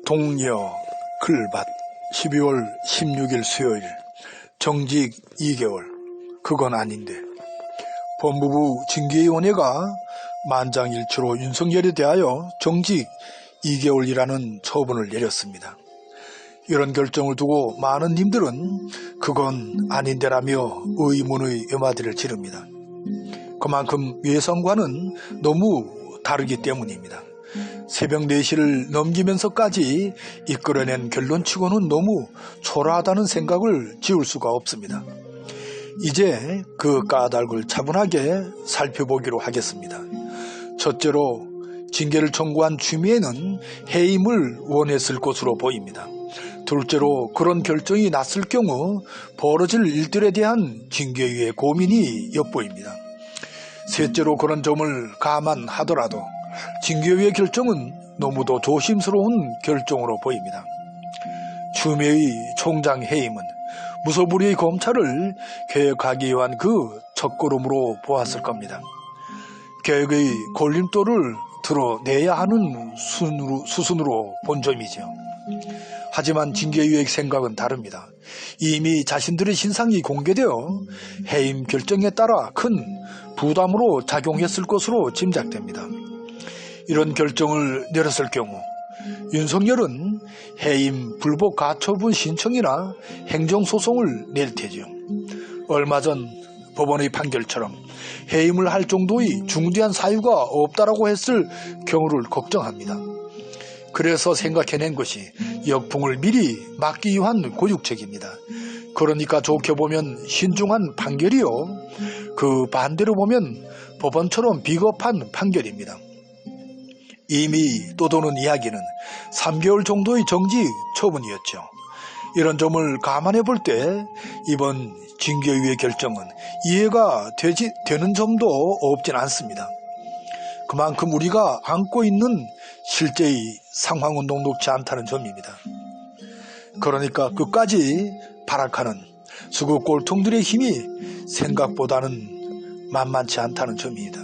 동료 글밭 12월 16일 수요일 정직 2개월 그건 아닌데 법무부 징계위원회가 만장일치로 윤석열에 대하여 정직 2개월이라는 처분을 내렸습니다. 이런 결정을 두고 많은 님들은 그건 아닌데라며 의문의 염화들을 지릅니다. 그만큼 예상과는 너무 다르기 때문입니다. 새벽 4시를 넘기면서까지 이끌어낸 결론치고는 너무 초라하다는 생각을 지울 수가 없습니다. 이제 그 까닭을 차분하게 살펴보기로 하겠습니다. 첫째로 징계를 청구한 추미애는 해임을 원했을 것으로 보입니다. 둘째로 그런 결정이 났을 경우 벌어질 일들에 대한 징계위의 고민이 엿보입니다. 셋째로 그런 점을 감안하더라도 징계위의 결정은 너무도 조심스러운 결정으로 보입니다. 추미애의 총장 해임은 무소불위의 검찰을 개혁하기 위한 그 첫걸음으로 보았을 겁니다. 개혁의 걸림돌을 드러내야 하는 수순으로 본 점이죠. 하지만 징계위의 생각은 다릅니다. 이미 자신들의 신상이 공개되어 해임 결정에 따라 큰 부담으로 작용했을 것으로 짐작됩니다. 이런 결정을 내렸을 경우 윤석열은 해임 불복 가처분 신청이나 행정소송을 낼 테죠. 얼마 전 법원의 판결처럼 해임을 할 정도의 중대한 사유가 없다라고 했을 경우를 걱정합니다. 그래서 생각해낸 것이 역풍을 미리 막기 위한 고육책입니다. 그러니까 좋게 보면 신중한 판결이요, 그 반대로 보면 법원처럼 비겁한 판결입니다. 이미 떠도는 이야기는 3개월 정도의 정직 처분이었죠. 이런 점을 감안해 볼 때 이번 징계위의 결정은 이해가 되는 점도 없진 않습니다. 그만큼 우리가 안고 있는 실제의 상황은 녹록지 않다는 점입니다. 그러니까 끝까지 발악하는 수구 꼴통들의 힘이 생각보다는 만만치 않다는 점입니다.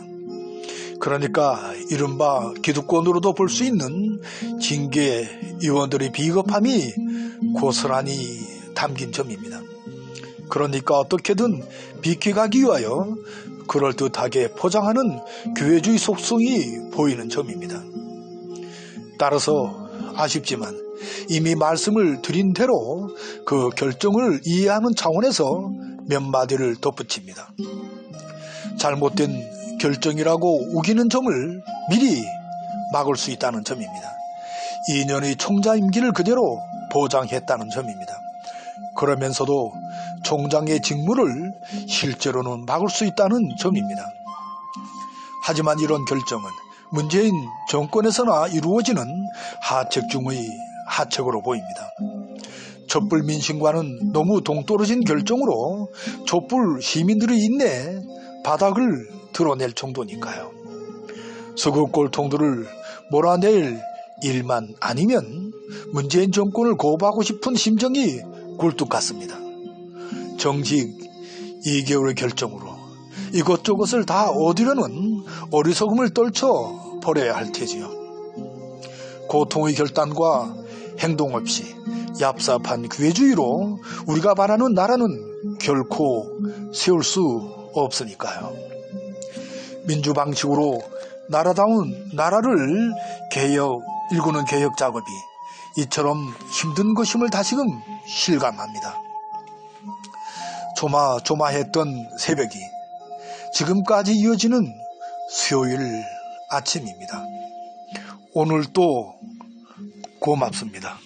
그러니까 이른바 기득권으로도 볼 수 있는 징계위원들의 비겁함이 고스란히 담긴 점입니다. 그러니까 어떻게든 비켜가기 위하여 그럴듯하게 포장하는 교회주의 속성이 보이는 점입니다. 따라서 아쉽지만 이미 말씀을 드린 대로 그 결정을 이해하는 차원에서 몇 마디를 덧붙입니다. 잘못된 결정이라고 우기는 점을 미리 막을 수 있다는 점입니다. 2년의 총장 임기를 그대로 보장했다는 점입니다. 그러면서도 총장의 직무를 실제로는 막을 수 있다는 점입니다. 하지만 이런 결정은 문재인 정권에서나 이루어지는 하책 중의 하책으로 보입니다. 촛불 민심과는 너무 동떨어진 결정으로 촛불 시민들의 인내 바닥을 드러낼 정도니까요. 수구 꼴통들을 몰아낼 일만 아니면 문재인 정권을 거부하고 싶은 심정이 굴뚝 같습니다. 정직 2개월의 결정으로 이것저것을 다 얻으려는 어리석음을 떨쳐 버려야 할 테지요. 고통의 결단과 행동 없이 얍삽한 규회주의로 우리가 바라는 나라는 결코 세울 수 없으니까요. 민주방식으로 나라다운 나라를 일구는 개혁 작업이 이처럼 힘든 것임을 다시금 실감합니다. 조마조마했던 새벽이 지금까지 이어지는 수요일 아침입니다. 오늘도 고맙습니다.